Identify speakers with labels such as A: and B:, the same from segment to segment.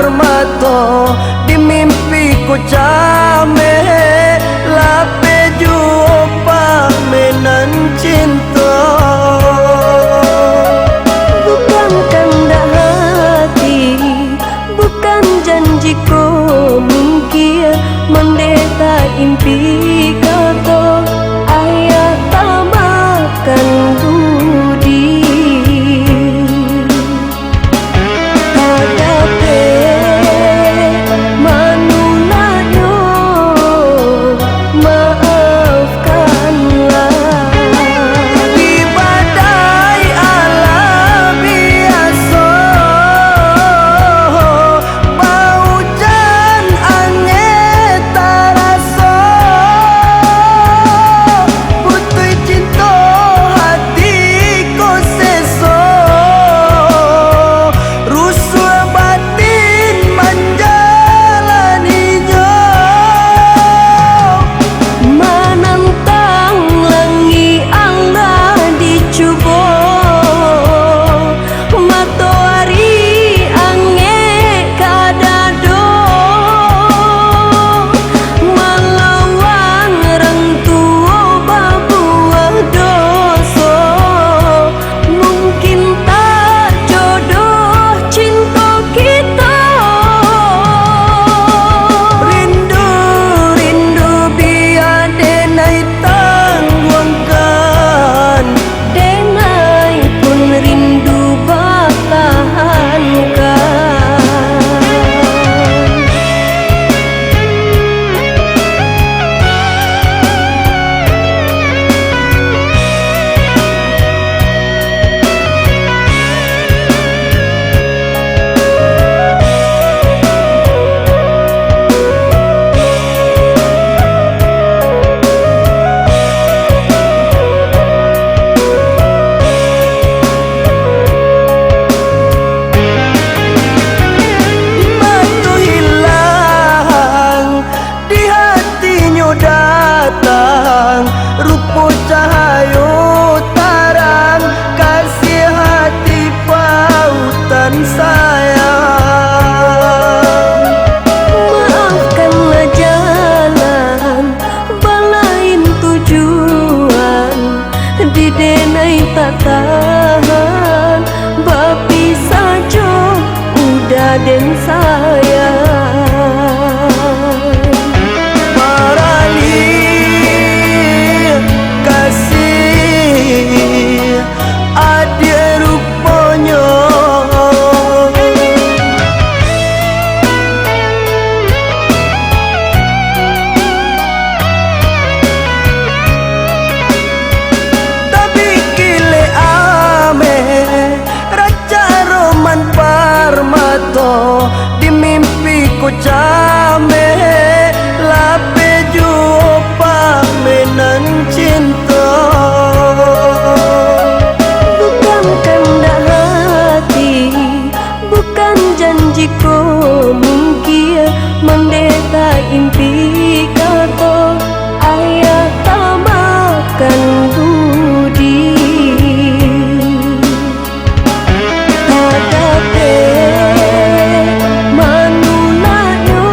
A: parmato di mimpiku came lape jumpa menan cinta.
B: Bukan kehendak hati, bukan janjiku mungkin mendeta impi kata ayat tak makan budi. Hadapi manulanya maafkanlah.
A: Di badai alam biasa baujan angin tarasa putih cinta hatiku seso rusuh batin menjalaninya
B: Menantang langi Allah dicuba matahari angin kadado melawan orang tua babuah dosa mungkin tak jodoh cinta kita.
A: rindu biar denai tangguhkan
B: Denai pun rindu pertahankan.
A: batu hilang di hatinya datang rupa cahayu tarang kasih hati pautan sayang.
B: Maafkanlah jalan balain tujuan di denai tak tahan bapi saja udah den sayang.
A: Marani kasih ada rupanya tapi kile ame raja roman parmato di mimpiku came lape jumpa menan cinta.
B: Bukan kehendak hati, bukan janjiku mungkin mendeta impi kata ayat tak makan budi. Hadapi manulanya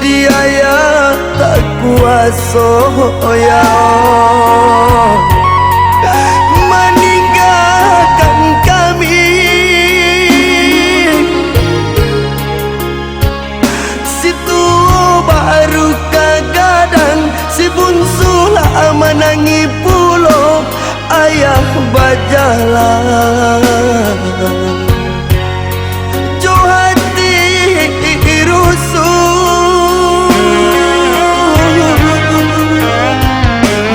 A: dia ya tak kuasa ya meninggalkan kami. Situ baru kagadang si bungsu lah menangi pulau ayah bajalan. Jo hati rusuh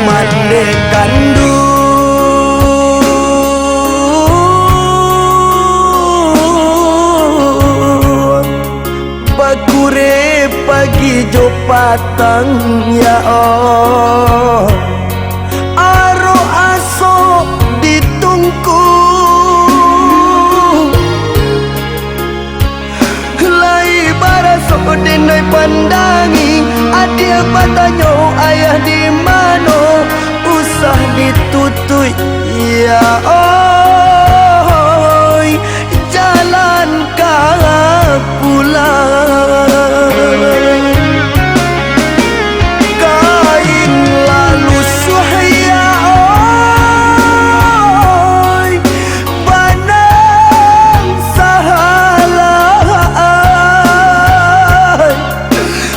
A: mande kandu bakure pagi jo patang ya oh aro aso ditungku lai baraso denai pandangi adia batanyo ayah di mano usah ditutui ya oh jalan kah pulang kain lalu suhaya oi banang salah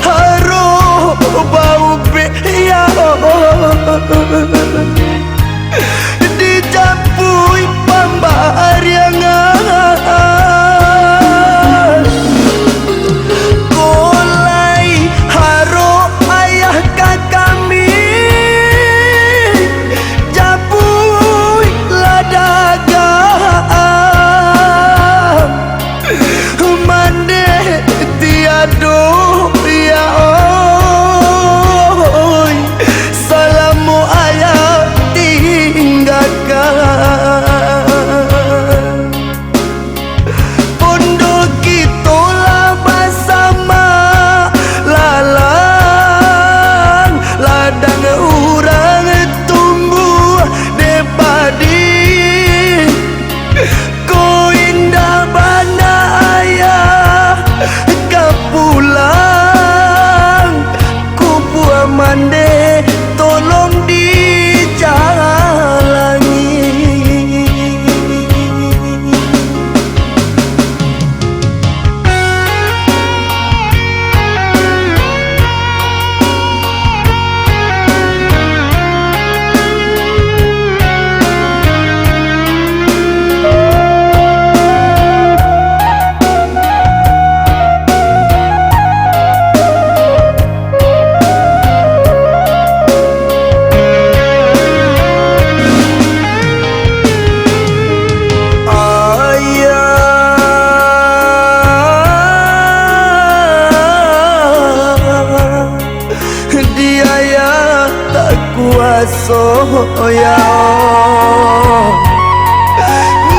A: haru bau be ya dicampui pambariangan kolai haro ayah kakami japui ladagang mande tiado ya oi salamu ayah tinggalkan pondok kita lah bersama lalang ladang urang tumbuh depadi ko indah bana ayah kapulang ku buah mande tolong dijalangi. Dia ya tak kuasa ya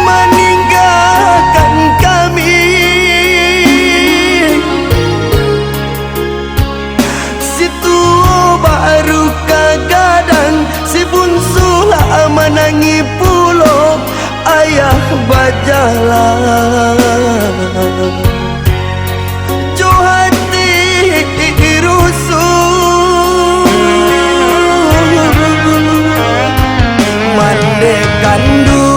A: meninggalkan kami. Situ baru kagadang si bungsu lah menangi pulau ayah bajalan. Jo hati rusuh mande kandu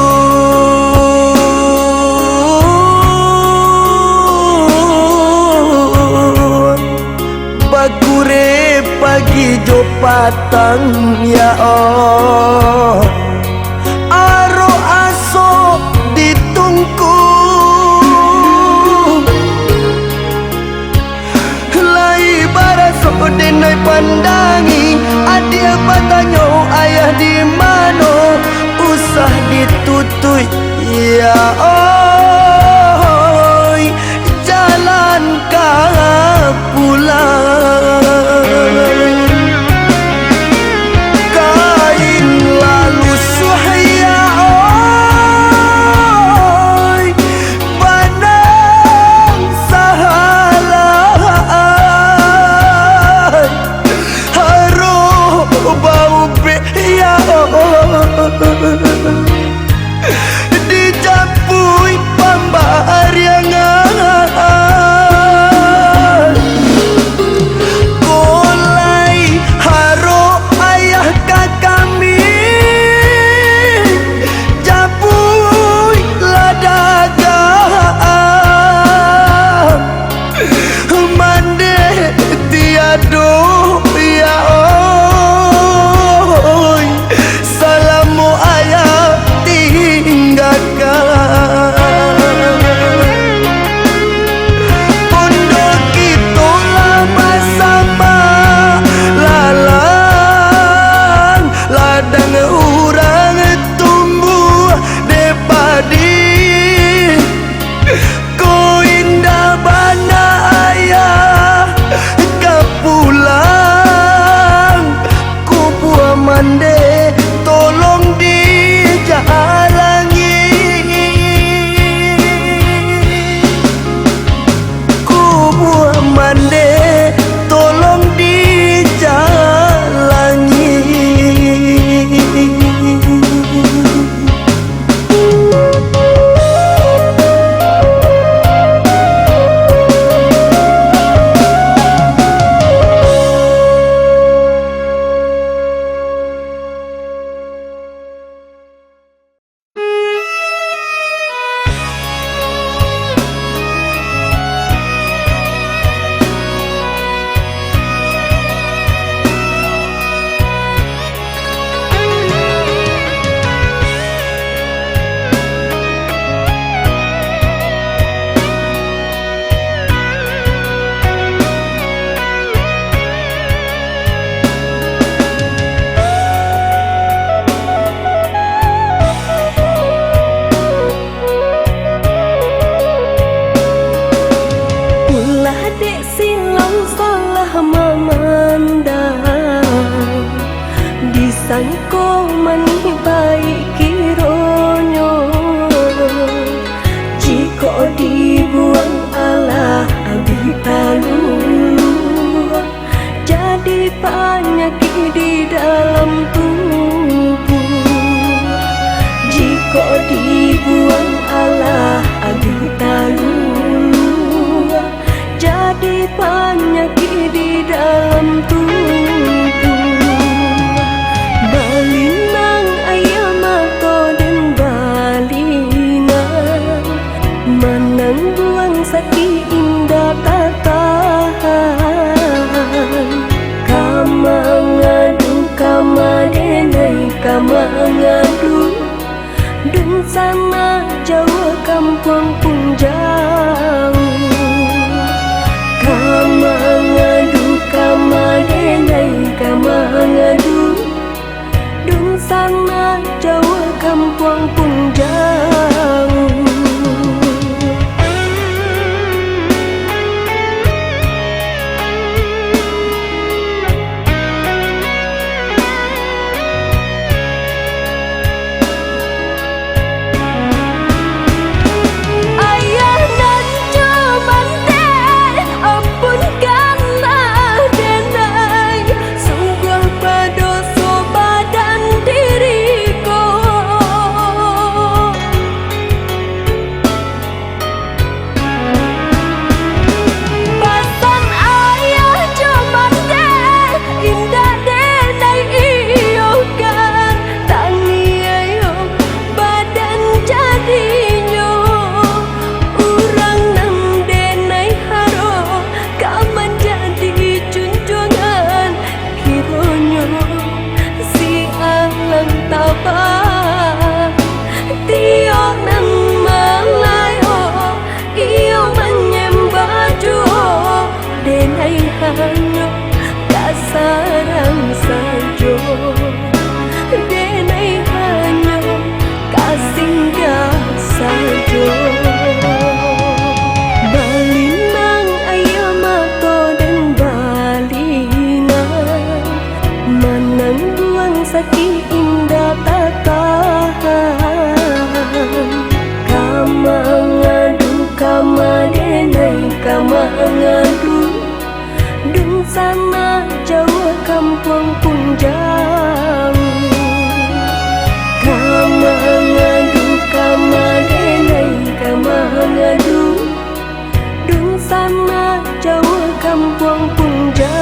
A: bakure pagi jo patang ya oh aro aso ditungku lai baraso denai pandangi adia batanyo ayah di mano usah ditutui ya oh jalan kah pulang kain lalu suhaya oi banang salah haru bau be ya dicampui pambariangan
B: manih baik kironyo, jika dibuang Allah abi talulu, jadi penyakit di dalam tubuh. Jika dibuang Allah abi talulu, jadi penyakit di dalam tubuh. Balinang ayam atau dan balinang, manang buang sakit indah tak tahan. Kamangadu kamadenai kamangadu, dan sana jauh kampung pun jauh. Kamangadu kamadenai kamangadu, dan sana jauh kampung pun jauh. Hanya kasarang sajo, denai hanya kasinggah sajo. Balinang ayam atau dan balinang, manang buang sakit indah tak tahan. Kamangadu kamadenai kamangadu, dan sana jauh kampung pun jauh. Kamangadu kamadenai kamangadu, dan sana jauh kampung pun jauh.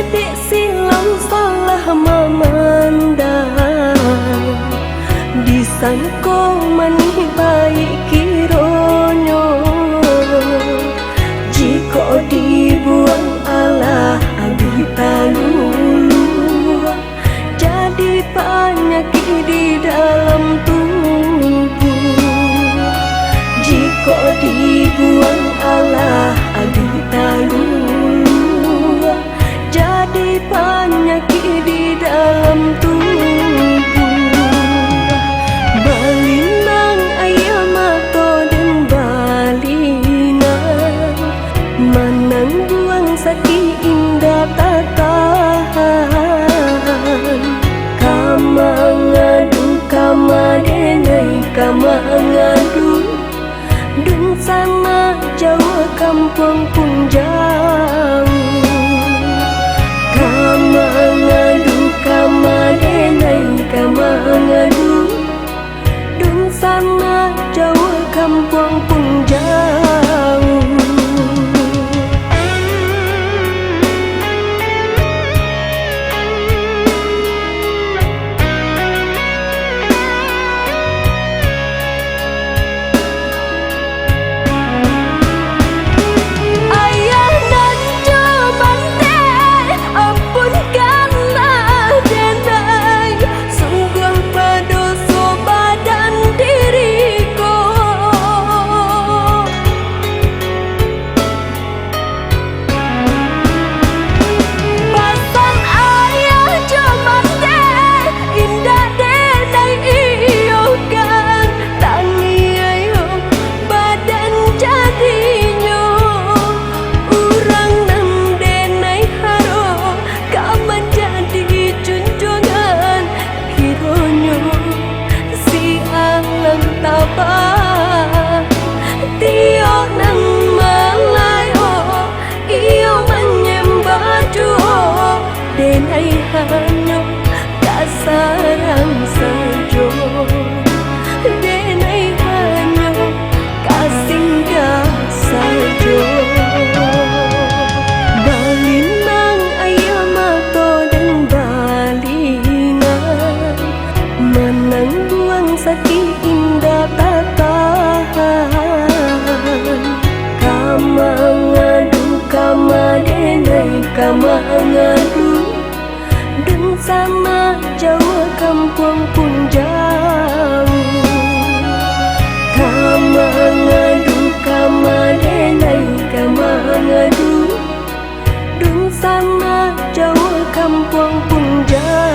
B: Dek silang salah memandang, disangko manih baik kironyo, jika dibuang Allah abi talulu, jadi penyakit di dalam tubuh. Jika dibuang Allah abi talulu, jadi penyakit di dalam tubuh. Balinang ayam atau dan balinang, manang buang sakit indah tak tahan. Kamangadu kamadenai kamangadu, dan sana jauh kampung pun jauh. Kamangadu kamadenai kamangadu, dan sana jauh kampung pun jauh. Ayah dan kampung pun jauh. Kamangadu kamadenai kamangadu, dun sana jauh kampung pun jauh.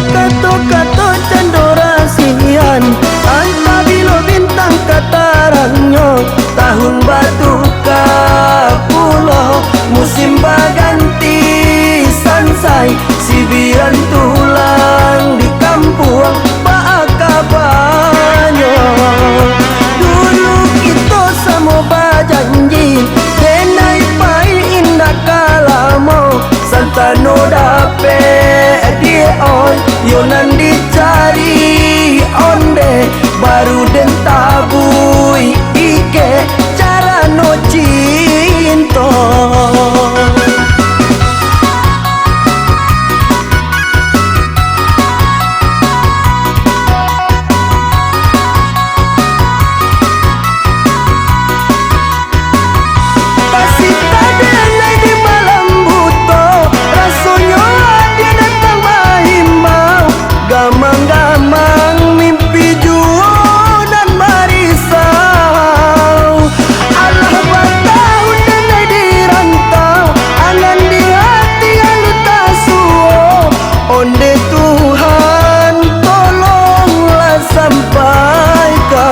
A: Kato-kato cendorasian, anta bilo bintang katarannya. Tahun batu kapulo, musim baganti sansai. Sibiran tulang di kampung Paakabanyo. Dulu kita sama bajanji, denai pai indah kalamo. Santano dape dia on, yonan dicari onde, baru den tabui ike cara no cinto. Kasih tadenai di malam buto, rasanya dia datang mahimbau. Gamang-gamang mimpi juo dan marisau. Allah batahun denai di rantau, angan di hati alu tasuo. Onde Tuhan tolonglah sampaikan.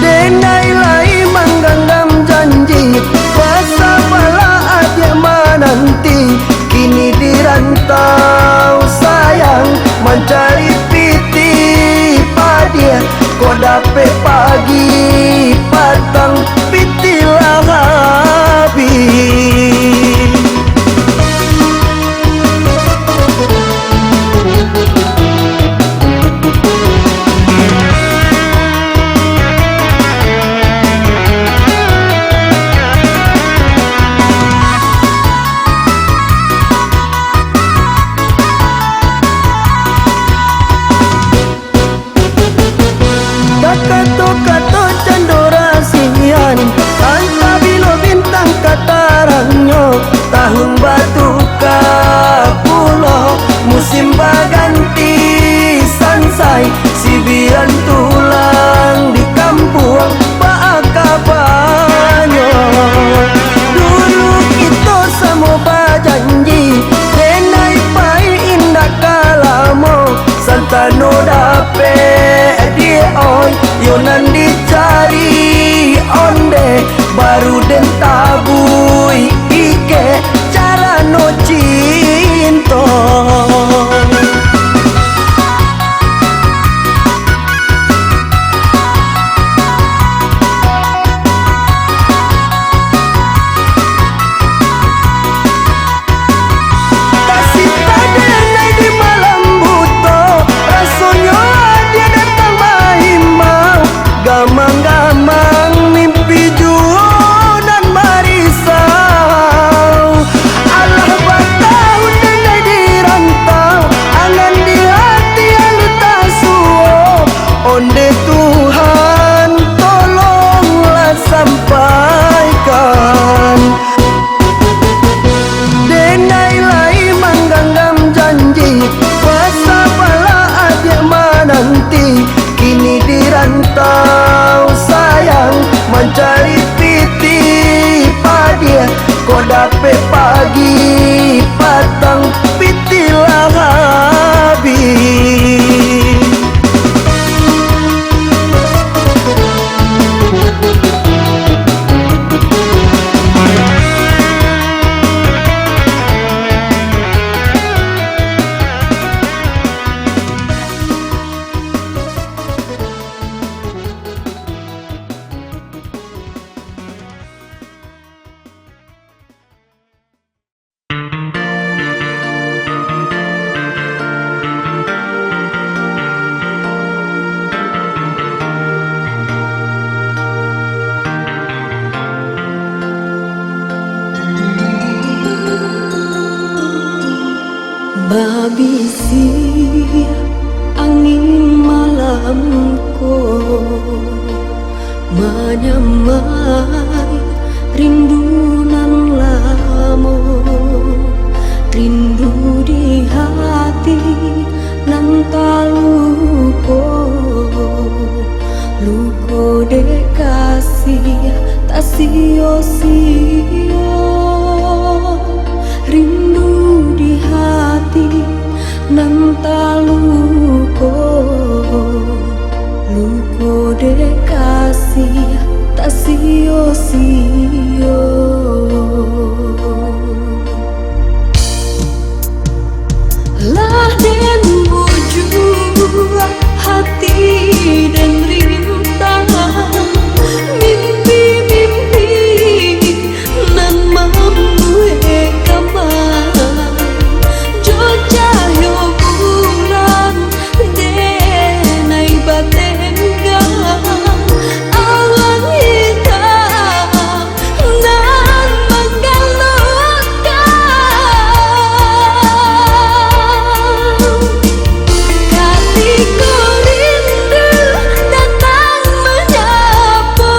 A: Denai lai menggenggam janji, kuasa pala aja menanti. Kini dirantau sayang, mencari piti padia. Kau dapat pagi patang pitilah habis. Kato-kato cendorasian, anta bilo bintang katarannya. Tahun batu kapulo, musim baganti sansai. Sibiran tulang di kampung Paakabanyo. Dulu kita sama bajanji, denai pai indah kalamo. Santano dape dia on, yonan dicari onde, baru den tabui ike cara no cinto. Kasih tadenai di malam buto, rasanya dia datang mahimbau. Gamang-gamang mimpi juo dan marisau. Allah batau
B: Babisi angin malamku menyamai rindu nan lamo, rindu di hati nan taluko, luko dekasih tak sio-sio, rindu di hati nan taluko, luko dekasih tak sio-sio. Lah den buju hati dan rintang, mimpi-mimpi nan mampu kamar, jo cahyo bulan denai batengga, awan hitam nan menggalaukan. Hatiku rindu datang menyapa,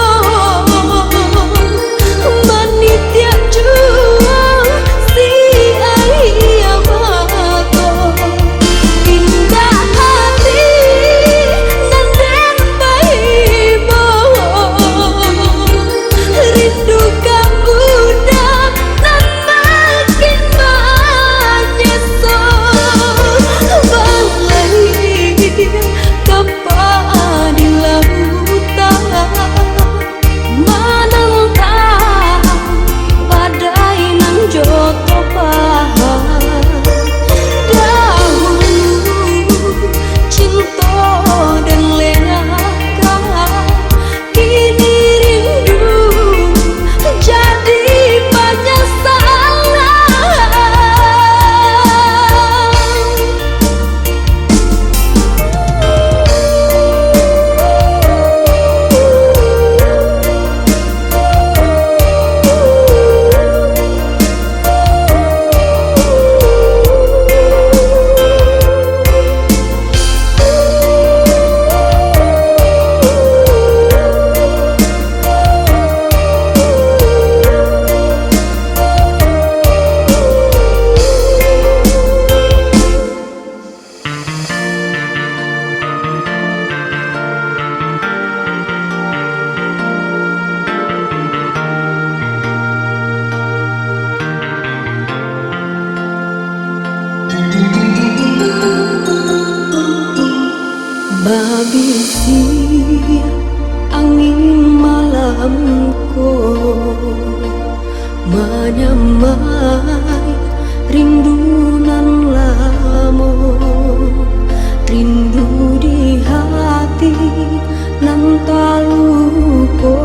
B: menitia juang si ayah mata, indah hati nan den baimo, rindu kabudak nan makin menyesal, balai kapal di lautan, menentang badai nan joto paham, dahulu cinta dan lengah, kini rindu jadi penyesalan. Babisi angin malamku menyamai rindu nan lamo, rindu di hati nan taluko,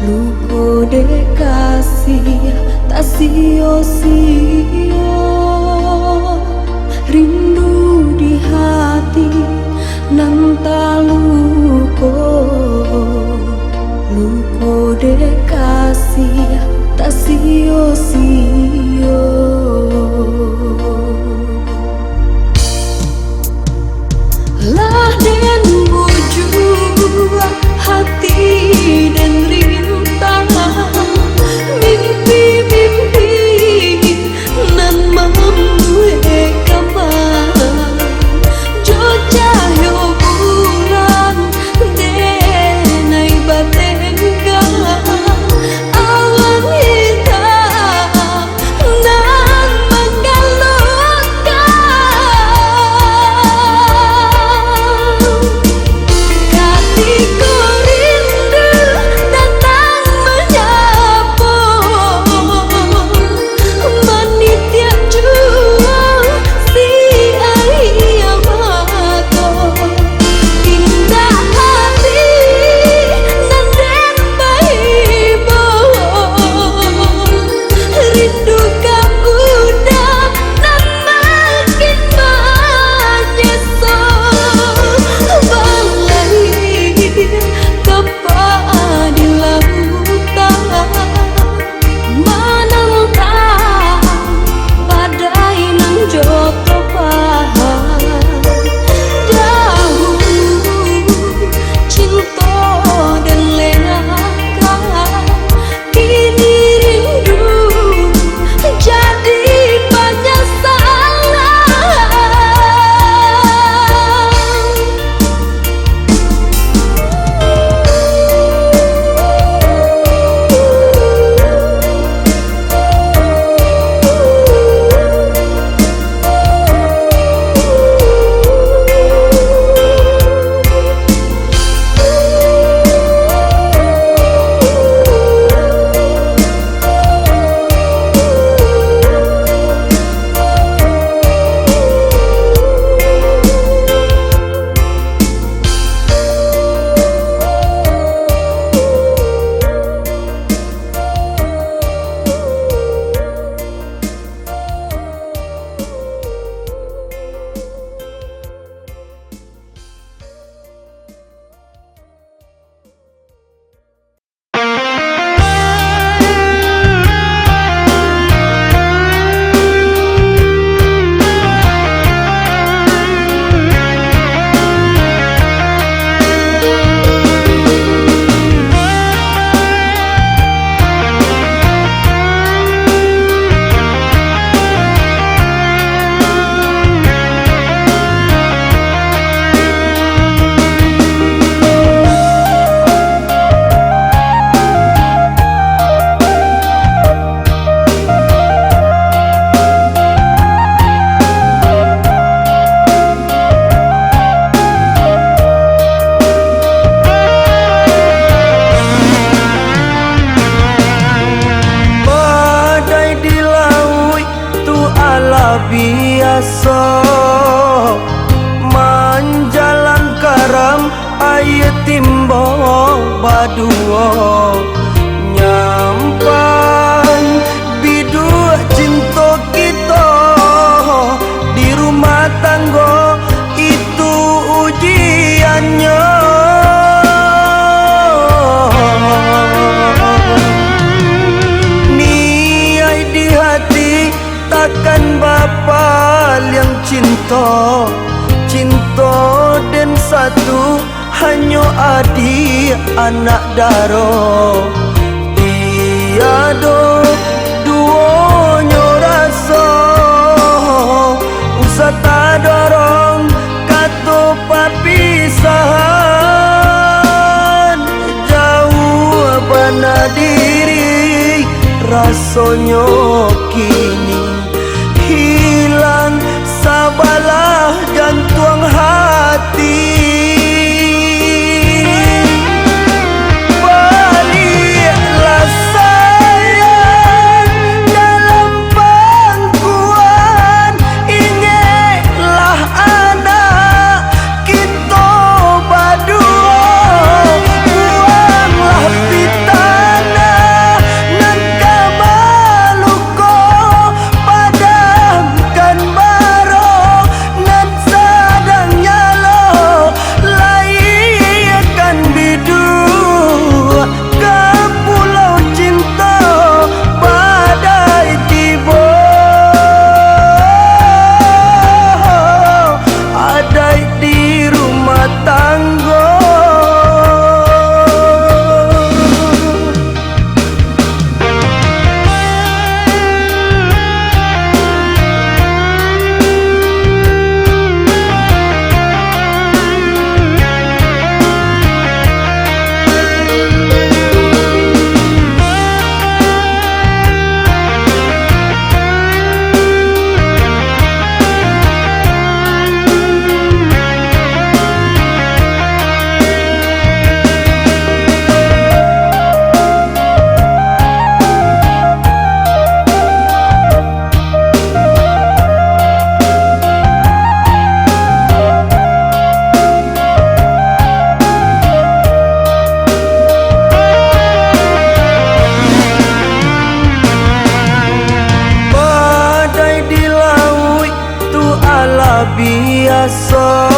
B: luko dekasih tak sio-sio, rindu di hati nan taluko, luko dekasih tak sio-sio. Lah den buju hati dan rintang, mimpi-mimpi nan mampu kamar, jo cahyo bulan denai batengga,
A: biasa manjalan karam aye timbo badua nyampan bidu cinta kita di rumah tangga itu ujiannya. Niai di hati takkan bapa yang cinta, cinta dan satu hanya adik anak daro. Tiada duanya rasa usah tak dorong kata perpisahan. Jauh bana diri rasanya kini hilang sabalah jantung hati. Baliklah sayang dalam pangkuan, ingatlah anak kita berdua. Buanglah pitana nan kamaluko, padamkan baro nan sadang nyala, layakkan bidu ke pulau cinta badai tiba. Adai di rumah tangga. Biasa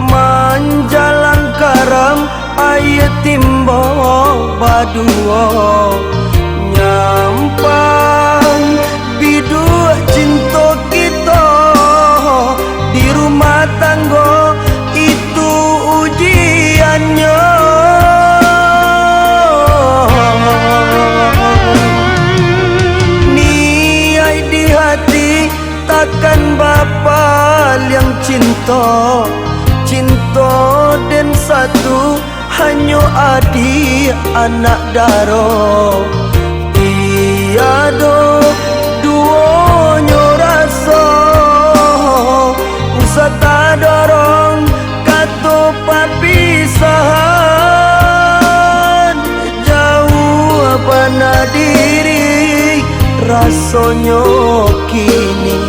A: manjalan karam aye timbo badua nyampan bidu cinta kita di rumah tangga itu ujiannya. Niai di hati takkan bapa yang cinta, cinta dan satu hanya adik anak daro. Tiada duanya rasa usah tak dorong kata perpisahan. Jauh bana diri rasanya kini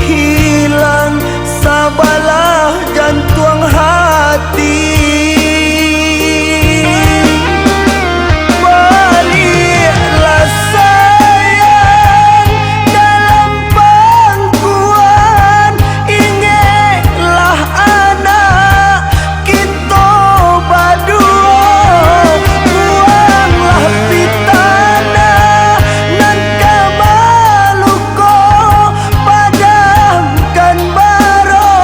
A: hilang sabalah jantung hati. Baliklah sayang dalam pangkuan, ingatlah anak kita berdua. Buanglah pitana nan kamaluko, padamkan baro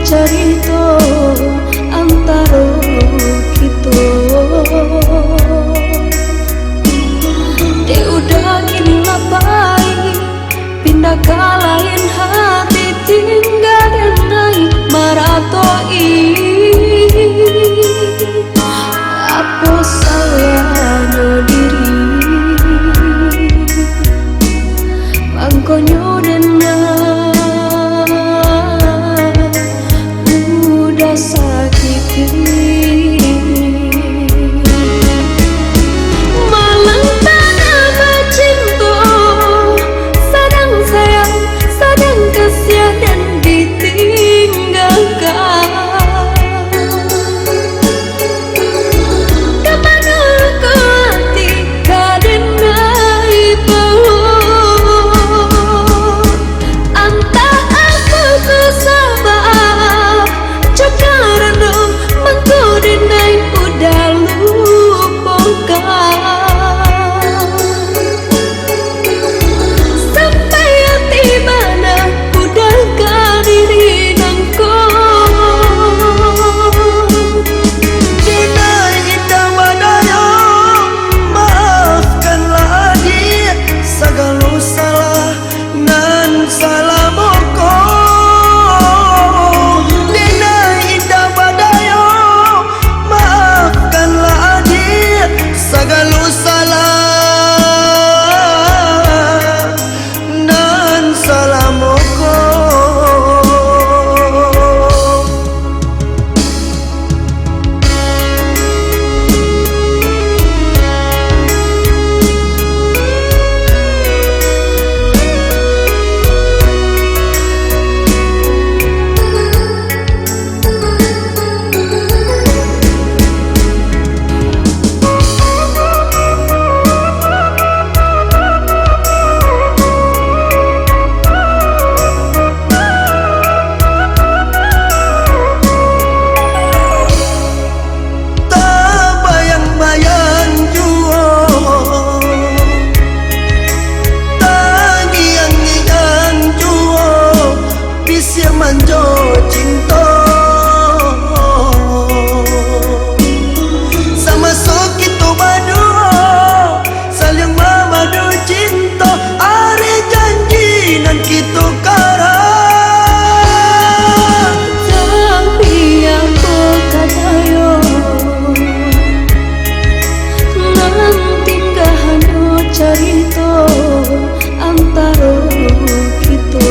B: cerita antara kita. Dia udah gini lapai, pindah ke lain hati, tinggal dan naik maratoi. Apa salahnya diri bangkonyo dena udah sakiti. Malang tanah bercinta, sadang sayang, sadang kasihan dan ditinggalkan. Kemana ke hati kadenai bau, antah aku kesabar karena mangku dinai udah lupakan. Sampai hati mana udah kadiri nangko.
A: Dinai indah wadaya, maafkanlah dia segala salah nan salah moko. Dinai indah wadaya, maafkanlah dia segala salah nan salah moko. Manjo cinta sama sok itu berdua saling memadu cinta. Are janji nan kita karang,
B: Tapi aku katayo nanti gak hanya cerita antara kita.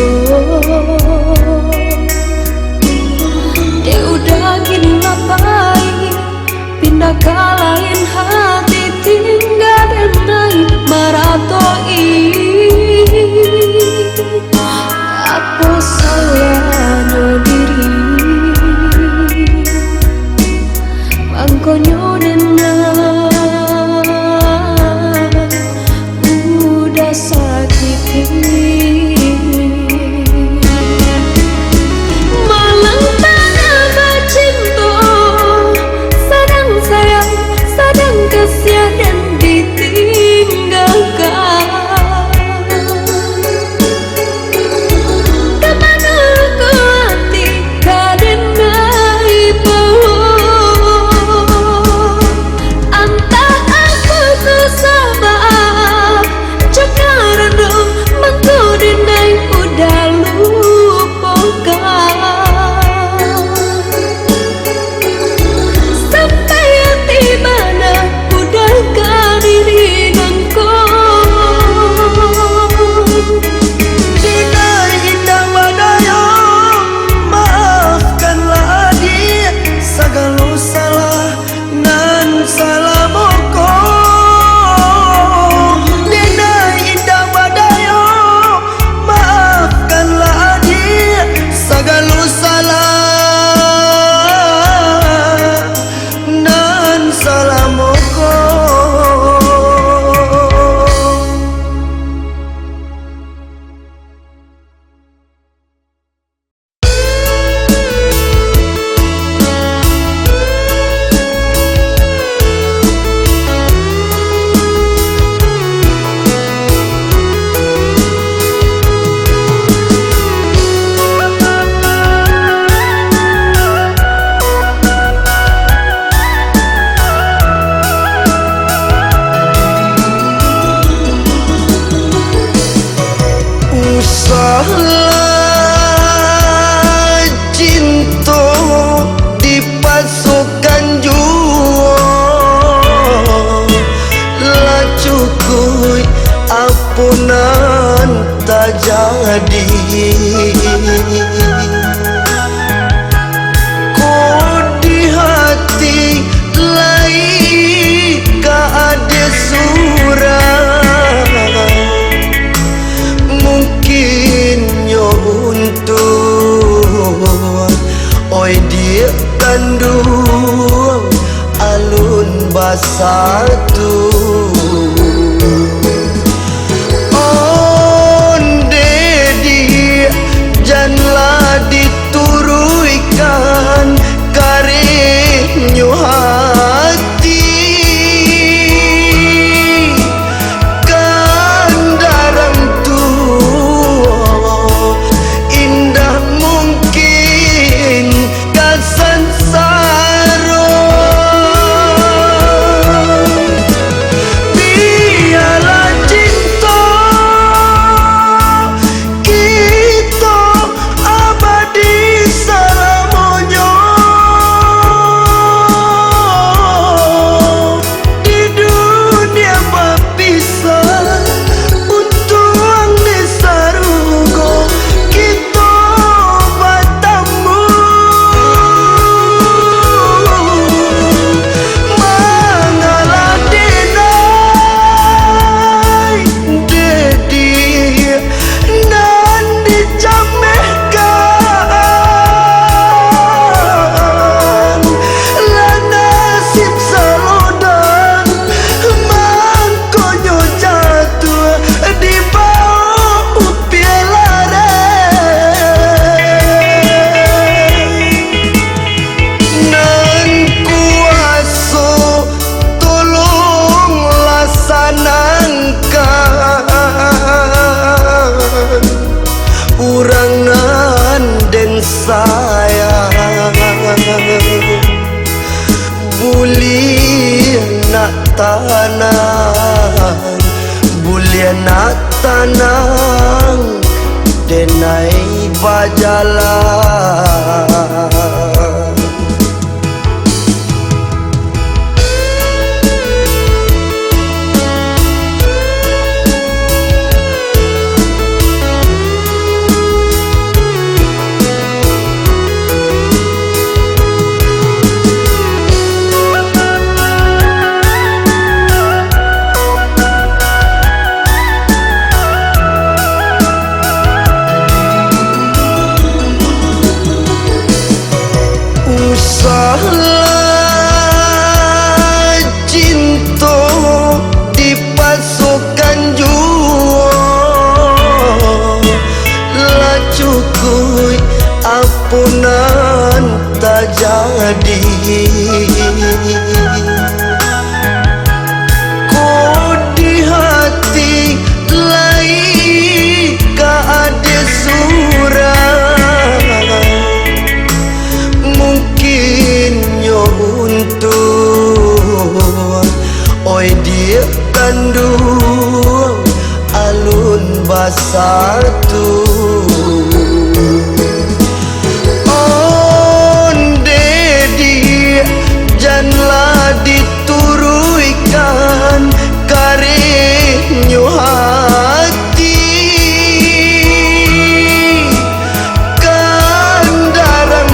A: sayang Bulian nak tanang Bulian nak tanang Denai bajalan Salah cinta dipasukan jua lah cukui ampunan tak jadi kau di hati lain ka ada surah untuk oi dia kandung alun basatu onde dia janganlah dituruikan karenyo hati kandaran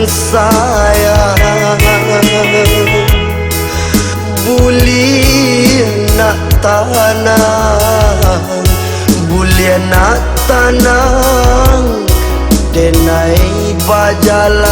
A: sayang Bulian nak tanang Bulian nak tanang Denai bajalan